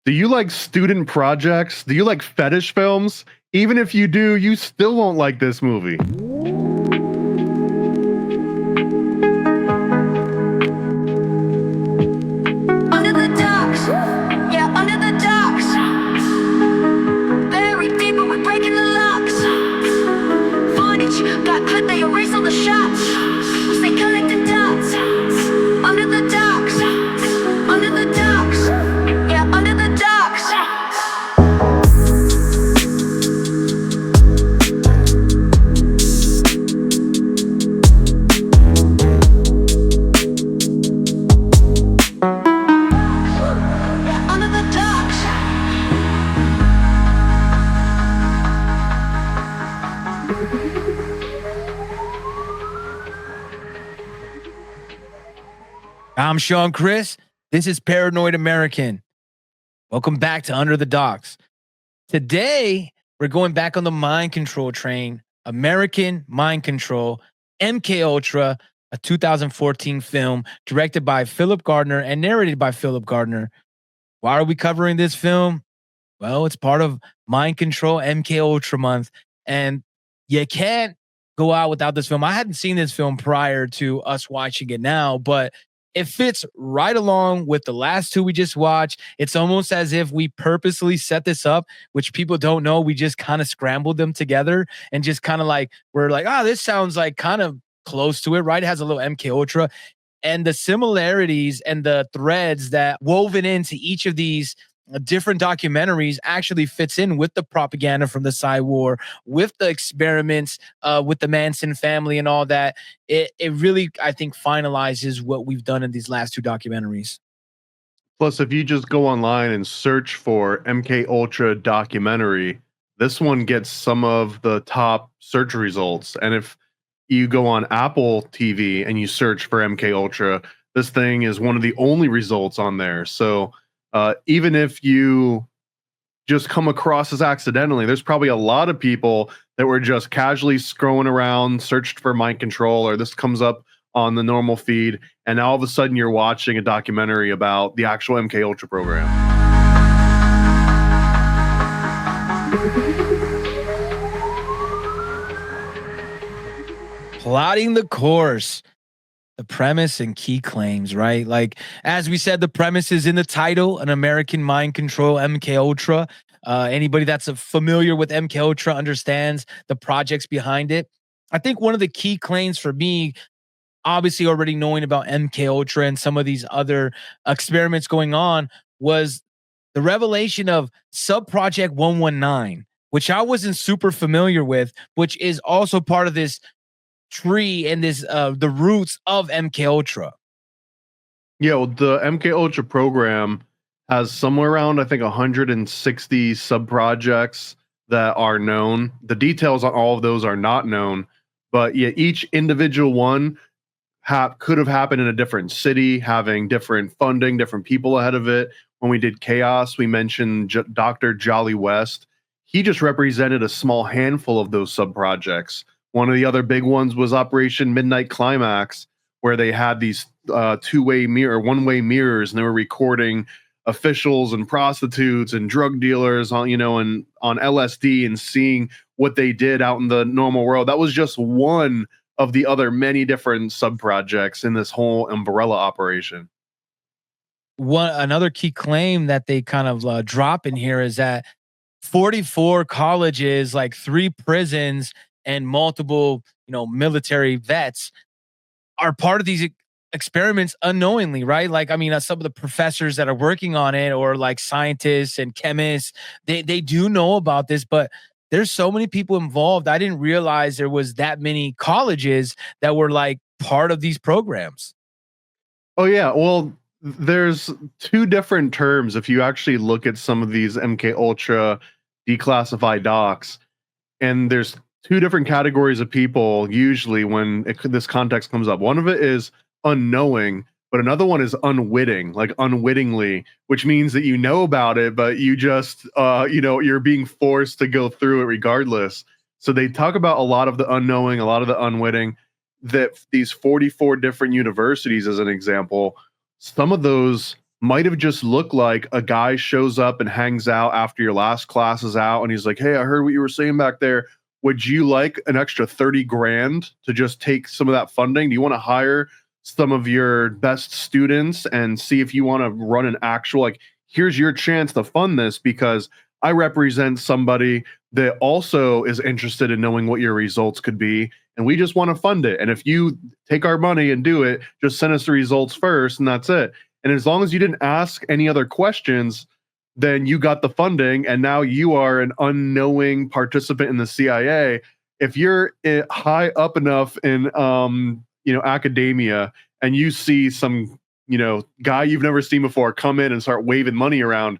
Do you like student projects? Do you like fetish films? Even if you do, you still won't like this movie. Under the docks, yeah, under the docks. Buried deep, but we're breaking the locks. Footage got clipped, they erased all the shots. We'll stay connected dots. Under the docks, under the docks, yeah, under the docks. Yeah, under the docks. I'm Sean Chris. This is Paranoid American. Welcome back to Under the Docks. Today, we're going back on the mind control train. American Mind Control, MK Ultra, a 2014 film directed by Philip Gardner and narrated by Philip Gardner. Why are we covering this film? Well, it's part of Mind Control MK Ultra month, and you can't go out without this film. I hadn't seen this film prior to us watching it now, but it fits right along with the last two we just watched. It's almost as if we purposely set this up, which people don't know. We just kind of scrambled them together and just kind of like, we're like, oh, this sounds like kind of close to it, right? It has a little MK Ultra. And the similarities and the threads that woven into each of these different documentaries actually fits in with the propaganda from the Psy-War, with the experiments with the Manson family and all that. It really, I think, finalizes what we've done in these last two documentaries. Plus, if you just go online and search for MK Ultra documentary, this one gets some of the top search results. And if you go on Apple TV and you search for MK Ultra, this thing is one of the only results on there. So even if you just come across this accidentally, there's probably a lot of people that were just casually scrolling around, searched for mind control, or this comes up on the normal feed, and now all of a sudden you're watching a documentary about the actual MK Ultra program. Plotting the course. The premise and key claims, right? Like, as we said, the premise is in the title, an American Mind Control MK Ultra. Anybody that's familiar with MK Ultra understands the projects behind it. I think one of the key claims for me, obviously already knowing about MK Ultra and some of these other experiments going on, was the revelation of Sub Project 119, which I wasn't super familiar with, which is also part of this tree and this the roots of MK Ultra. Yeah, well, the MK Ultra program has somewhere around, I think, 160 sub projects that are known. The details on all of those are not known, but yeah, each individual one could have happened in a different city, having different funding, different people ahead of it. When we did Chaos, we mentioned Dr. Jolly West. He just represented a small handful of those sub projects. One of the other big ones was Operation Midnight Climax, where they had these one-way mirrors, and they were recording officials and prostitutes and drug dealers on LSD and seeing what they did out in the normal world. That was just one of the other many different sub projects in this whole umbrella operation. Another key claim that they kind of drop in here is that 44 colleges, like 3 prisons, and multiple, military vets are part of these experiments unknowingly, right? Like, I mean, some of the professors that are working on it, or like scientists and chemists, they do know about this, but there's so many people involved. I didn't realize there was that many colleges that were like part of these programs. Oh yeah, well, there's 2 different terms if you actually look at some of these MK Ultra declassified docs, and there's 2 different categories of people usually when this context comes up. One of it is unknowing, but another one is unwitting, like unwittingly, which means that you know about it, but you just, you're being forced to go through it regardless. So they talk about a lot of the unknowing, a lot of the unwitting, that these 44 different universities, as an example, some of those might have just looked like a guy shows up and hangs out after your last class is out, and he's like, "Hey, I heard what you were saying back there. Would you like an extra 30 grand to just take some of that funding? Do you want to hire some of your best students and see if you want to run an actual, like, here's your chance to fund this because I represent somebody that also is interested in knowing what your results could be, and we just want to fund it. And if you take our money and do it, just send us the results first, and that's it." And as long as you didn't ask any other questions, then you got the funding, and now you are an unknowing participant in the CIA. If you're high up enough in academia, and you see some guy you've never seen before come in and start waving money around,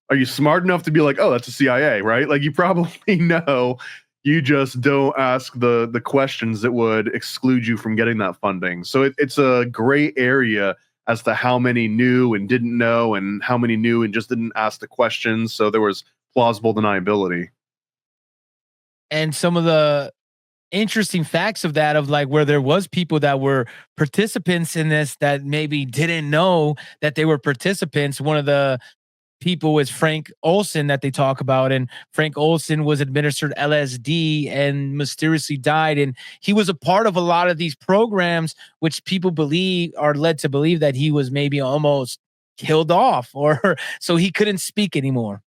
are you smart enough to be like, "Oh, that's the CIA," right? Like, you probably know. You just don't ask the questions that would exclude you from getting that funding. So it's a gray area as to how many knew and didn't know, and how many knew and just didn't ask the questions. So there was plausible deniability. And some of the interesting facts of that, of like where there was people that were participants in this that maybe didn't know that they were participants. One of the people was Frank Olson that they talk about, and Frank Olson was administered LSD and mysteriously died, and he was a part of a lot of these programs, which people believe are led to believe that he was maybe almost killed off, or so he couldn't speak anymore.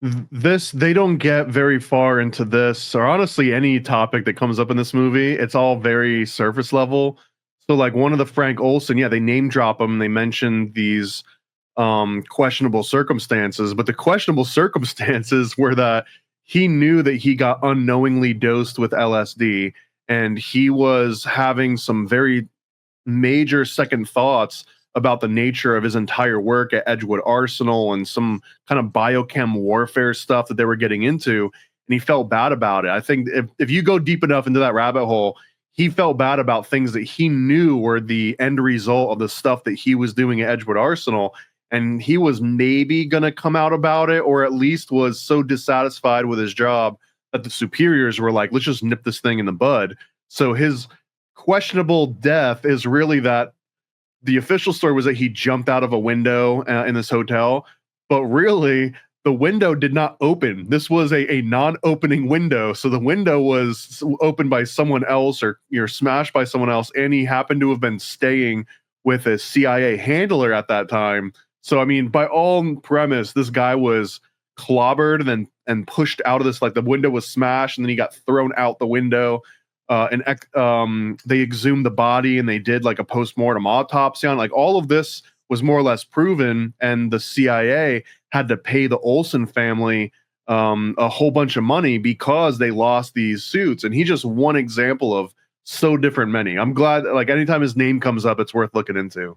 This They don't get very far into this, or honestly any topic that comes up in this movie. It's all very surface level. So like one of the Frank Olson, yeah, they name drop him. They mention these questionable circumstances, but the questionable circumstances were that he knew that he got unknowingly dosed with LSD, and he was having some very major second thoughts about the nature of his entire work at Edgewood Arsenal and some kind of biochem warfare stuff that they were getting into. And he felt bad about it. I think if you go deep enough into that rabbit hole, he felt bad about things that he knew were the end result of the stuff that he was doing at Edgewood Arsenal. And he was maybe going to come out about it, or at least was so dissatisfied with his job that the superiors were like, let's just nip this thing in the bud. So his questionable death is really that the official story was that he jumped out of a window in this hotel, but really the window did not open. This was a non-opening window. So the window was opened by someone else, or smashed by someone else. And he happened to have been staying with a CIA handler at that time. So, I mean, by all premise, this guy was clobbered and pushed out of this, like the window was smashed and then he got thrown out the window. They exhumed the body and they did like a post-mortem autopsy on, like, all of this was more or less proven, and the CIA had to pay the Olson family a whole bunch of money because they lost these suits. And he's just one example of so different many. I'm glad, like, anytime his name comes up, it's worth looking into.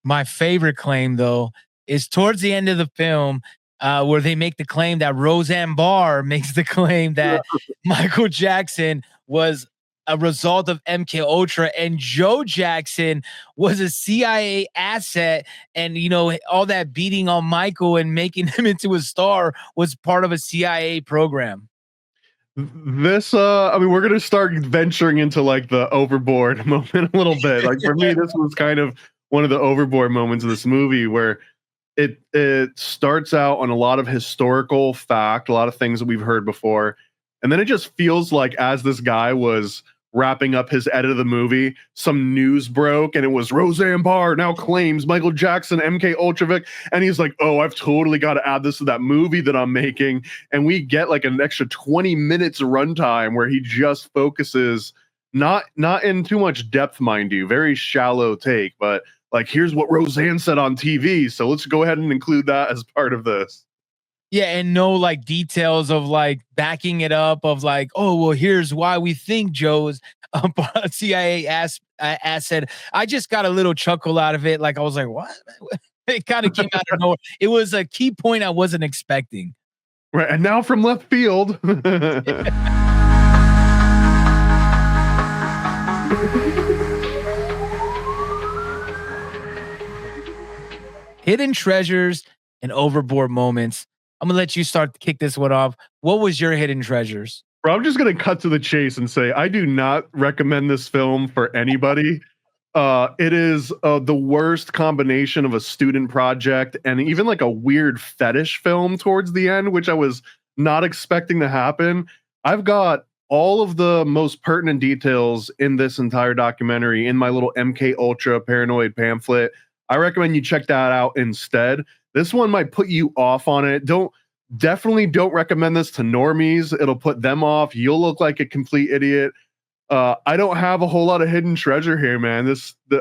My favorite claim, though, is towards the end of the film, where they make the claim that Roseanne Barr makes the claim that Michael Jackson was a result of MK Ultra, and Joe Jackson was a CIA asset, and all that beating on Michael and making him into a star was part of a CIA program. This, I mean, we're gonna start venturing into like the overboard moment a little bit. Like, for me, this was kind of one of the overboard moments of this movie, where it starts out on a lot of historical fact, a lot of things that we've heard before, and then it just feels like, as this guy was wrapping up his edit of the movie, some news broke, and it was Roseanne Barr now claims Michael Jackson MK Ultra, and he's like, "Oh, I've totally got to add this to that movie that I'm making," and we get like an extra 20 minutes runtime where he just focuses, not in too much depth, mind you, very shallow take, but like, here's what Roseanne said on TV, so let's go ahead and include that as part of this. Yeah, and no like details of like backing it up of like, oh, well, here's why we think Joe's a CIA asset. I just got a little chuckle out of it. Like, I was like, what? It kind of came out of nowhere. It was a key point I wasn't expecting. Right, and now from left field. Hidden treasures and overboard moments. I'm gonna let you start to kick this one off. What was your hidden treasures? Bro, I'm just gonna cut to the chase and say I do not recommend this film for anybody. It is the worst combination of a student project and even like a weird fetish film towards the end, which I was not expecting to happen. I've got all of the most pertinent details in this entire documentary in my little MK Ultra paranoid pamphlet. I recommend you check that out instead. This one might put you off on it. Definitely don't recommend this to normies. It'll put them off. You'll look like a complete idiot. I don't have a whole lot of hidden treasure here, man.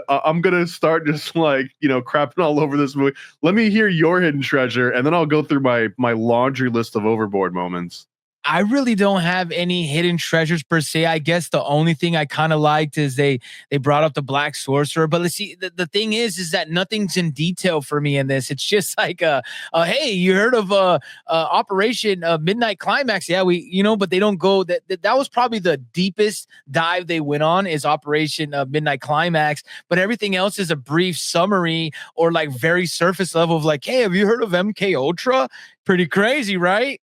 I'm gonna start just like crapping all over this movie. Let me hear your hidden treasure, and then I'll go through my laundry list of overboard moments. I really don't have any hidden treasures per se. I guess the only thing I kind of liked is they brought up the Black Sorcerer. But let's see, the thing is that nothing's in detail for me in this. It's just like, hey, you heard of Operation Midnight Climax? Yeah, but they don't go. That was probably the deepest dive they went on is Operation Midnight Climax. But everything else is a brief summary or like very surface level of like, hey, have you heard of MK Ultra? Pretty crazy, right?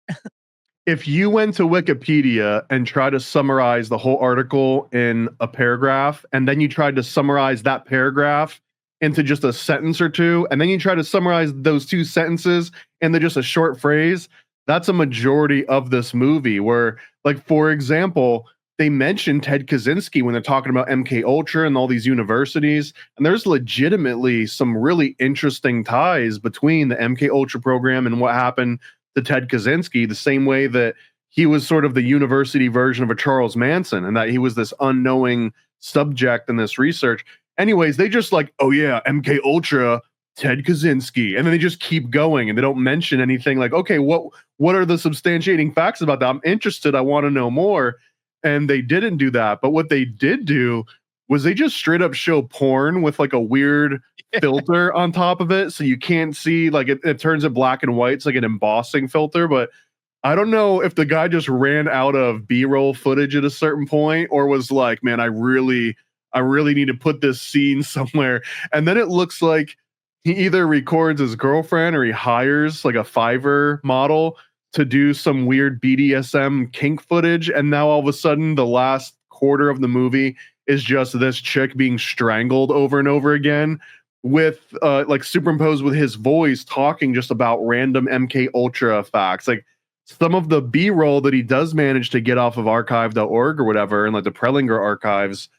If you went to Wikipedia and tried to summarize the whole article in a paragraph, and then you tried to summarize that paragraph into just a sentence or two, and then you try to summarize those two sentences into just a short phrase, that's a majority of this movie. Where, like, for example, they mention Ted Kaczynski when they're talking about MK Ultra and all these universities, and there's legitimately some really interesting ties between the MK Ultra program and what happened to Ted Kaczynski, the same way that he was sort of the university version of a Charles Manson, and that he was this unknowing subject in this research. Anyways, they just like, oh yeah, MK Ultra, Ted Kaczynski, and then they just keep going, and they don't mention anything like, okay, what are the substantiating facts about that? I'm interested. I want to know more. And they didn't do that. But what they did do was they just straight up show porn with like a weird filter on top of it, so you can't see, like it turns it black and white. It's like an embossing filter. But I don't know if the guy just ran out of B-roll footage at a certain point, or was like, man, I really need to put this scene somewhere. And then it looks like he either records his girlfriend or he hires like a Fiverr model to do some weird BDSM kink footage. And now all of a sudden the last quarter of the movie is just this chick being strangled over and over again, with like superimposed with his voice talking just about random MK Ultra facts. Like some of the B-roll that he does manage to get off of archive.org or whatever, and like the Prelinger archives,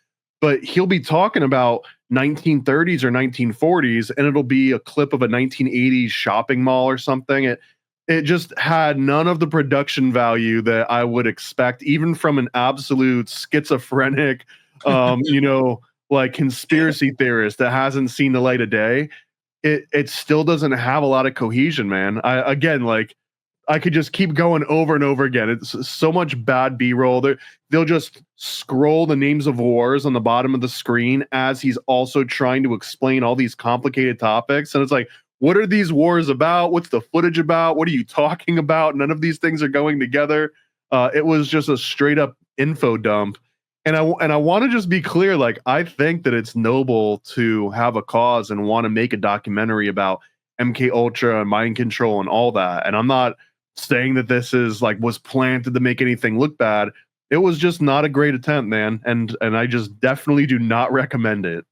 but he'll be talking about 1930s or 1940s, and it'll be a clip of a 1980s shopping mall or something. It just had none of the production value that I would expect, even from an absolute schizophrenic like conspiracy theorist that hasn't seen the light of day. It still doesn't have a lot of cohesion, man. I could just keep going over and over again. It's so much bad B-roll. They'll just scroll the names of wars on the bottom of the screen as he's also trying to explain all these complicated topics. And it's like, what are these wars about? What's the footage about? What are you talking about? None of these things are going together. It was just a straight up info dump. And I want to just be clear, like, I think that it's noble to have a cause and want to make a documentary about MK Ultra and mind control and all that. And I'm not saying that this is like was planted to make anything look bad. It was just not a great attempt, man. And I just definitely do not recommend it.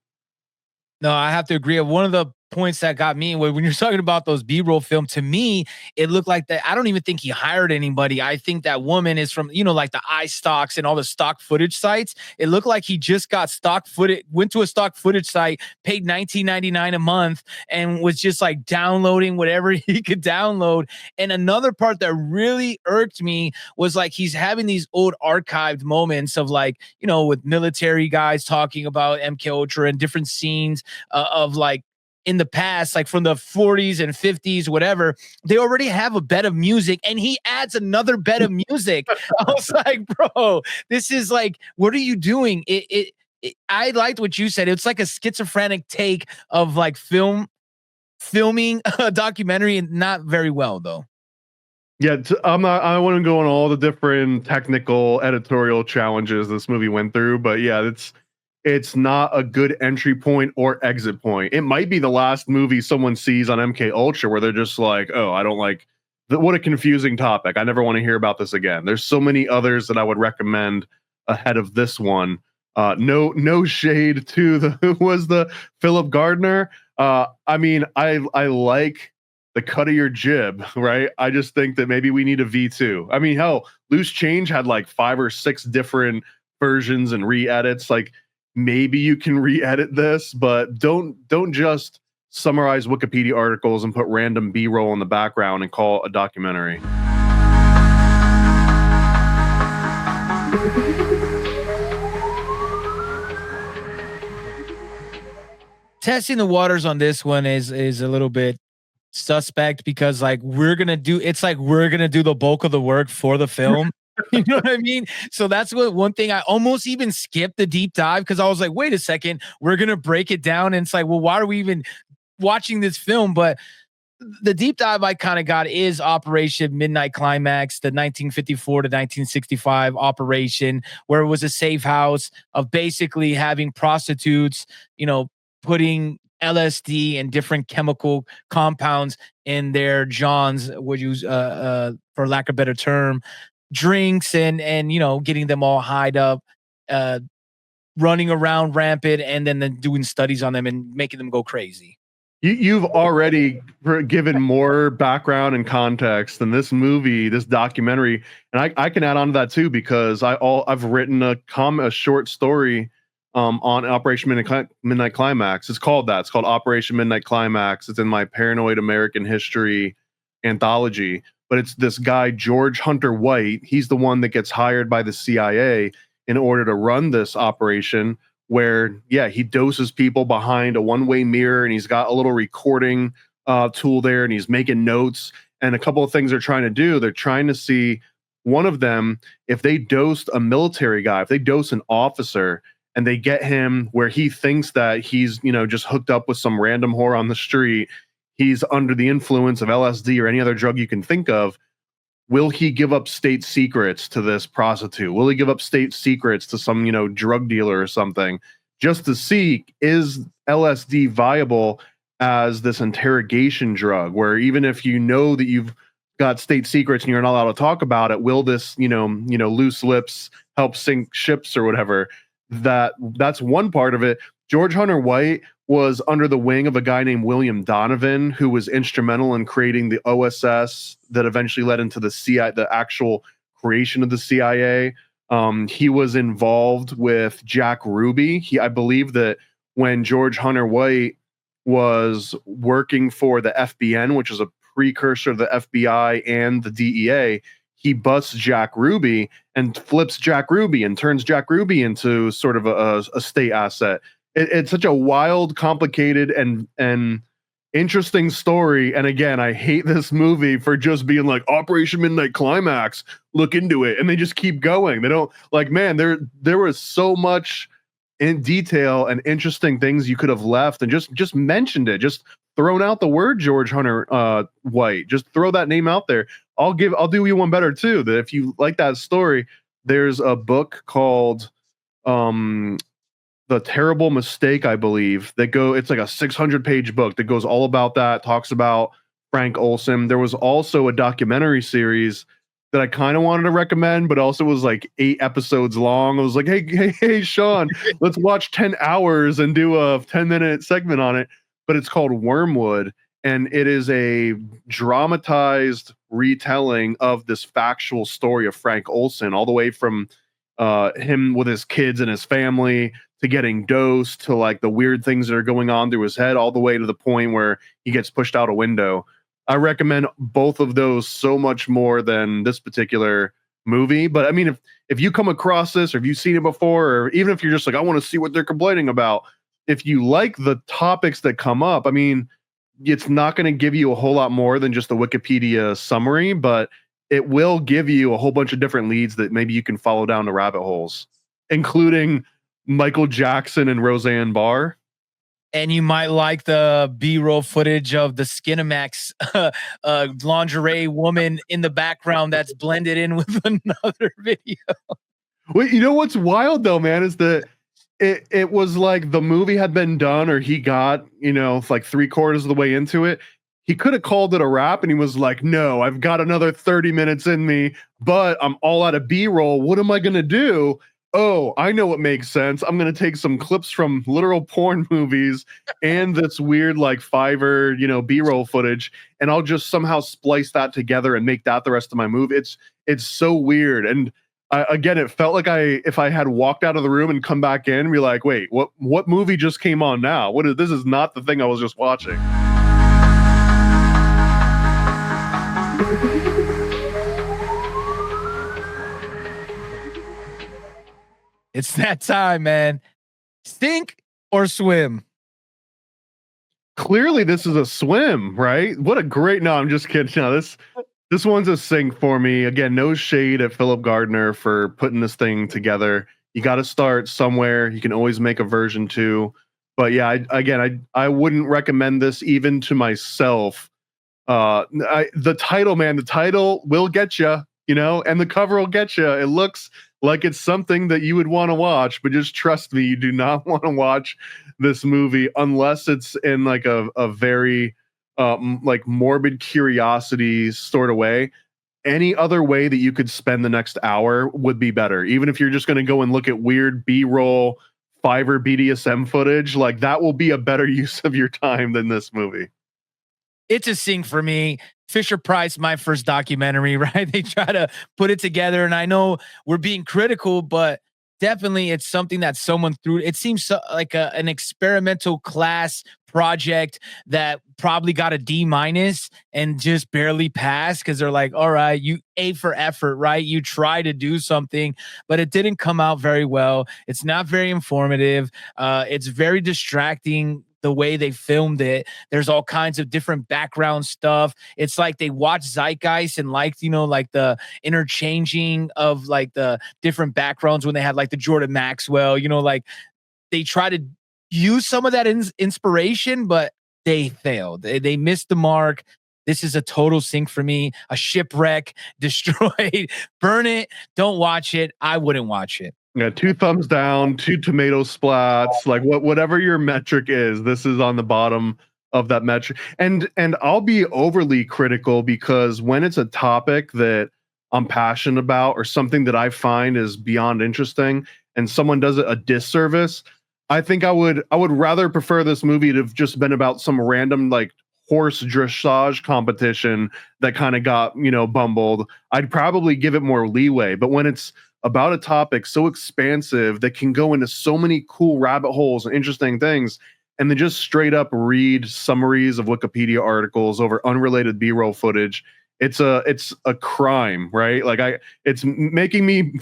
No, I have to agree. One of the points that got me when you're talking about those B-roll film, to me, it looked like that. I don't even think he hired anybody. I think that woman is from, like the iStocks and all the stock footage sites. It looked like he just got stock footage, went to a stock footage site, paid $19.99 a month, and was just like downloading whatever he could download. And another part that really irked me was like he's having these old archived moments of like, with military guys talking about MK Ultra and different scenes of like, in the past, like from the 40s and 50s, whatever, they already have a bed of music and he adds another bed of music. I was like, bro, this is like, what are you doing? I liked what you said. It's like a schizophrenic take of like filming a documentary, and not very well though. Yeah, I want to go on all the different technical editorial challenges this movie went through, but yeah, it's not a good entry point or exit point. It might be the last movie someone sees on MK Ultra where they're just like, oh, I don't like what a confusing topic. I never want to hear about this again. There's so many others that I would recommend ahead of this one. No shade to the who was the Philip Gardner. I mean, I like the cut of your jib, right? I just think that maybe we need a V2. I mean, hell, Loose Change had like 5 or 6 different versions and re-edits. Like maybe you can re-edit this, but don't just summarize Wikipedia articles and put random B-roll in the background and call it a documentary. Testing the waters on this one is a little bit suspect because like we're gonna do the bulk of the work for the film. You know what I mean? So that's what one thing I almost even skipped the deep dive because I was like, wait a second, we're gonna break it down. And it's like, well, why are we even watching this film? But the deep dive I kind of got is Operation Midnight Climax, the 1954 to 1965 operation, where it was a safe house of basically having prostitutes, putting LSD and different chemical compounds in their johns, would use for lack of a better term, drinks and getting them all hyped up, running around rampant, and then doing studies on them and making them go crazy. You've already given more background and context than this movie, this documentary, and I can add on to that too because I've written a short story on Operation Midnight Climax. It's called that. It's called Operation Midnight Climax. It's in my Paranoid American History anthology. But it's this guy George Hunter White. He's the one that gets hired by the CIA in order to run this operation. Where, yeah, he doses people behind a one-way mirror, and he's got a little recording tool there, and he's making notes. And a couple of things they're trying to do, they're trying to see, one of them, if they dosed a military guy, if they dose an officer, and they get him where he thinks that he's, just hooked up with some random whore on the street, he's under the influence of LSD or any other drug you can think of, will he give up state secrets to this prostitute? Will he give up state secrets to some, drug dealer or something, just to see, is LSD viable as this interrogation drug, where even if you know that you've got state secrets and you're not allowed to talk about it, will this, loose lips help sink ships or whatever? That's one part of it. George Hunter White was under the wing of a guy named William Donovan, who was instrumental in creating the OSS that eventually led into the CIA, the actual creation of the CIA. He was involved with Jack Ruby. I believe that when George Hunter White was working for the FBN, which is a precursor to the FBI and the DEA, he busts Jack Ruby and flips Jack Ruby and turns Jack Ruby into sort of a state asset. It's such a wild, complicated, and interesting story. And again, I hate this movie for just being like Operation Midnight Climax. Look into it, and they just keep going. They don't man. There was so much in detail and interesting things you could have left and just mentioned it. Just thrown out the word George Hunter White. Just throw that name out there. I'll do you one better too. That if you like that story, there's a book called The Terrible Mistake, I believe, it's like a 600-page book that goes all about that, talks about Frank Olson. There was also a documentary series that I kind of wanted to recommend, but also was like 8 episodes long. I was like, hey, Sean, let's watch 10 hours and do a 10-minute segment on it. But it's called Wormwood, and it is a dramatized retelling of this factual story of Frank Olson, all the way from him with his kids and his family to getting dosed to like the weird things that are going on through his head, all the way to the point where he gets pushed out a window. I recommend both of those so much more than this particular movie. But I mean, if you come across this, or if you've seen it before, or even if you're just like, I want to see what they're complaining about, if you like the topics that come up, I mean, it's not going to give you a whole lot more than just the Wikipedia summary, but it will give you a whole bunch of different leads that maybe you can follow down the rabbit holes, including Michael Jackson and Roseanne Barr. And you might like the B-roll footage of the Skinamax lingerie woman in the background that's blended in with another video. Wait, you know what's wild though, man, is that it was like the movie had been done, or he got, like 3/4 of the way into it. He could have called it a wrap, and he was like, no, I've got another 30 minutes in me, but I'm all out of B-roll. What am I going to do? Oh, I know what makes sense. I'm gonna take some clips from literal porn movies and this weird like Fiverr, B-roll footage, and I'll just somehow splice that together and make that the rest of my movie. It's so weird. And again, it felt like if I had walked out of the room and come back in and be like, wait, what movie just came on now? What is this? Is not the thing I was just watching. It's that time, man. Sink or swim? Clearly, this is a swim, right? What a great. No, I'm just kidding. No, this one's a sink for me. Again, no shade at Philip Gardner for putting this thing together. You got to start somewhere. You can always make a version 2. But yeah, I wouldn't recommend this even to myself. The title, man, the title will get you, and the cover will get you. It looks like it's something that you would want to watch, but just trust me, you do not want to watch this movie unless it's in like a very like morbid curiosity sort of way. Any other way that you could spend the next hour would be better. Even if you're just going to go and look at weird B-roll Fiverr BDSM footage, like that will be a better use of your time than this movie. It's a sing for me. Fisher Price, my first documentary, right? They try to put it together, and I know we're being critical, but definitely it's something that someone threw. It seems like an experimental class project that probably got a D- and just barely passed because they're like, all right, you A for effort, right? You try to do something, but it didn't come out very well. It's not very informative. It's very distracting the way they filmed it. There's all kinds of different background stuff. It's like they watched Zeitgeist and liked, like the interchanging of like the different backgrounds when they had like the Jordan Maxwell, like they try to use some of that inspiration, but they failed. They missed the mark. This is a total sink for me. A shipwreck, destroyed, burn it. Don't watch it. I wouldn't watch it. Yeah, 2 thumbs down, 2 tomato splats, like whatever your metric is, this is on the bottom of that metric. And I'll be overly critical because when it's a topic that I'm passionate about or something that I find is beyond interesting and someone does it a disservice, I think I would rather prefer this movie to have just been about some random like horse dressage competition that kind of got, bumbled. I'd probably give it more leeway. But when it's about a topic so expansive that can go into so many cool rabbit holes and interesting things, and then just straight up read summaries of Wikipedia articles over unrelated B-roll footage, it's a crime, right? Like it's making me,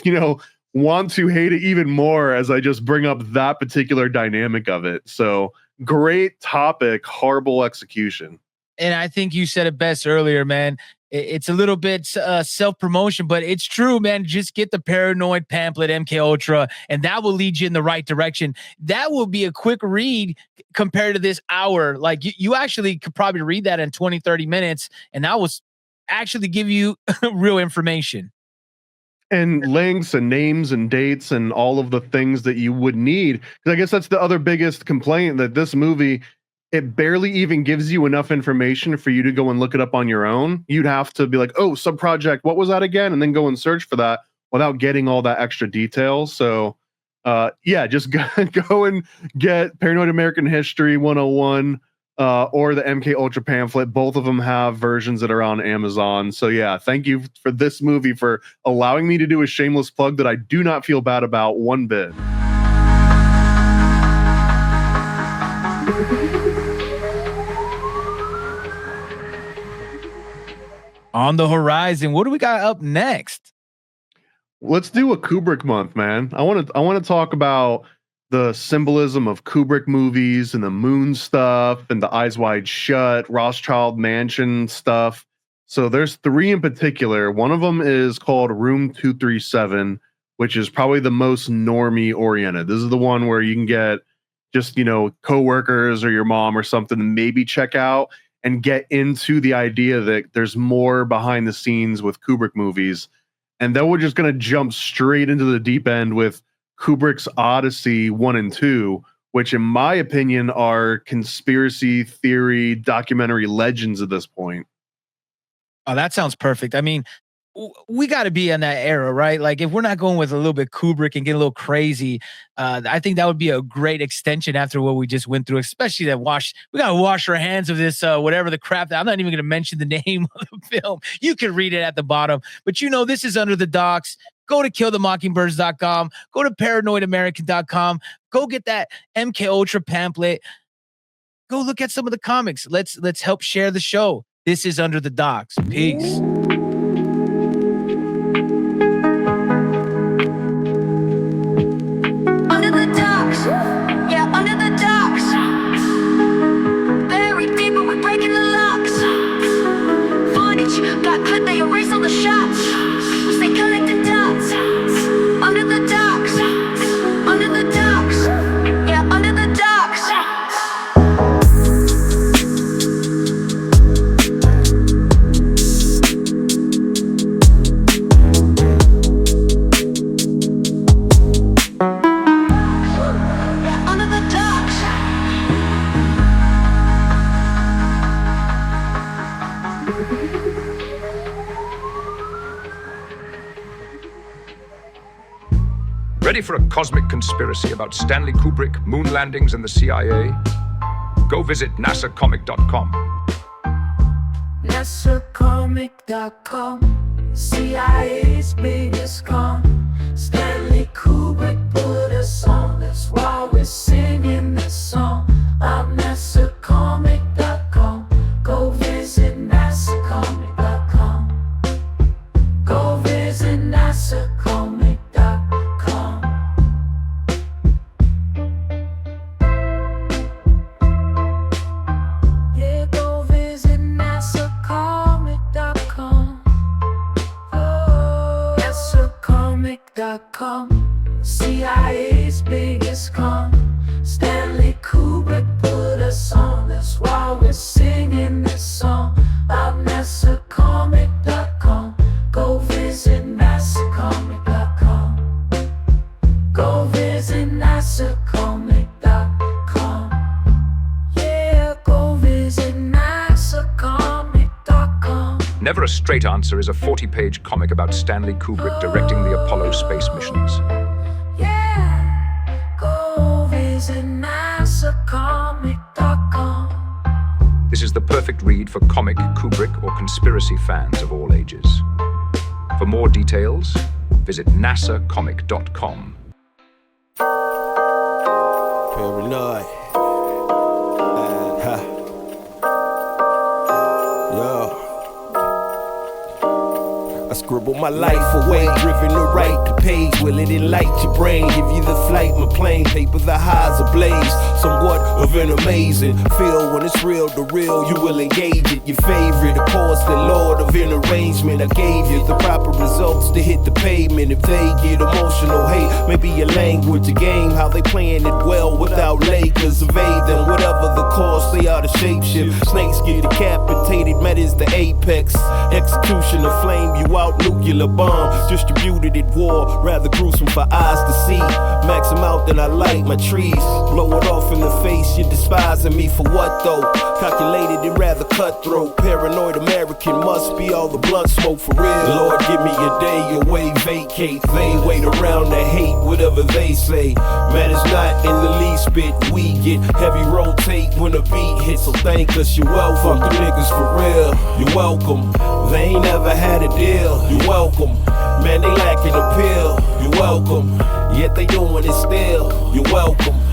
want to hate it even more as I just bring up that particular dynamic of it. So great topic, horrible execution. And I think you said it best earlier, man. It's a little bit self-promotion, but it's true, man. Just get the Paranoid pamphlet, MK Ultra, and that will lead you in the right direction. That will be a quick read compared to this hour. Like you actually could probably read that in 20, 30 minutes, and that will actually give you real information. And links and names and dates and all of the things that you would need. Because I guess that's the other biggest complaint, that this movie, it barely even gives you enough information for you to go and look it up on your own. You'd have to be like, oh, subproject, what was that again? And then go and search for that without getting all that extra detail. So yeah, just go and get Paranoid American History 101 or the MK Ultra pamphlet. Both of them have versions that are on Amazon. So yeah, thank you for this movie for allowing me to do a shameless plug that I do not feel bad about one bit. On the horizon, what do we got up next? Let's do a Kubrick month, man. I want to talk about the symbolism of Kubrick movies and the moon stuff and the Eyes Wide Shut, Rothschild Mansion stuff. So there's 3 in particular. One of them is called Room 237, which is probably the most normie oriented. This is the one where you can get just, coworkers or your mom or something to maybe check out and get into the idea that there's more behind the scenes with Kubrick movies. And then we're just going to jump straight into the deep end with Kubrick's Odyssey 1 and 2, which in my opinion are conspiracy theory documentary legends at this point. Oh, that sounds perfect. I mean, we got to be in that era, right? Like if we're not going with a little bit Kubrick and get a little crazy, I think that would be a great extension after what we just went through, especially that we got to wash our hands of this, whatever the crap. I'm not even going to mention the name of the film. You can read it at the bottom, but this is Under the Docks. Go to killthemockingbirds.com, go to paranoidamerican.com, go get that MK Ultra pamphlet. Go look at some of the comics. Let's help share the show. This is Under the Docks. Peace. Under the docks, yeah, under the docks. Buried deep, but we're breaking the locks. Footage got cut, they erase all the shots. They connect the dots. Under the docks, under the docks, yeah, under the docks. Ready for a cosmic conspiracy about Stanley Kubrick, moon landings, and the CIA? Go visit nasacomic.com. nasacomic.com, CIA's biggest con. Stanley Kubrick put us on, that's why we're singing this song. I'm nasacomic.com. Go visit nasacomic.com. Go visit nasacomic.com. Yeah, go visit nasacomic.com. Oh, nasacomic.com, CIA's biggest con. Stanley Kubrick put us on, that's why we're singing this song. I'm nasacomic.com. Go visit nasacomic.com. Go visit nasacomic.com. Yeah, go visit nasacomic.com. Never a Straight Answer is a 40-page comic about Stanley Kubrick directing the Apollo space missions. Yeah, go visit nasacomic.com. This is the perfect read for comic, Kubrick, or conspiracy fans of all ages. For more details, visit nasacomic.com. Paranoid. Yo. I scribble my life away, driven to write the page. Will it enlighten your brain? Give you the flight, my plane. Paper the highs ablaze. Somewhat of an amazing feel when it's real to real. You will engage it. Your favorite, of course, the Lord of an arrangement. I gave you the proper results to hit the pavement. If they get emotional, hate, maybe your language, a game, how they playing it well without Lakers. Evade them, whatever the cost, they are the shapeshift. Snakes get decapitated, met is the apex. Execution of flame you out, nuclear bomb distributed at war, rather gruesome for eyes to see. Max them out, then I light my trees. Blow it off in the face, you're despising me for what though? Calculated and rather cutthroat. Paranoid American must be all the blunt smoke for real. Lord, give me a day away, vacate. They wait around to hate whatever they say. Matters not in the least bit. We get heavy rotate when the beat hits, so thank us, you're welcome. Fuck the niggas for real, you're welcome. They ain't never had a deal, you're welcome. Man, they lacking appeal, you're welcome. Yet they doing it still, you're welcome.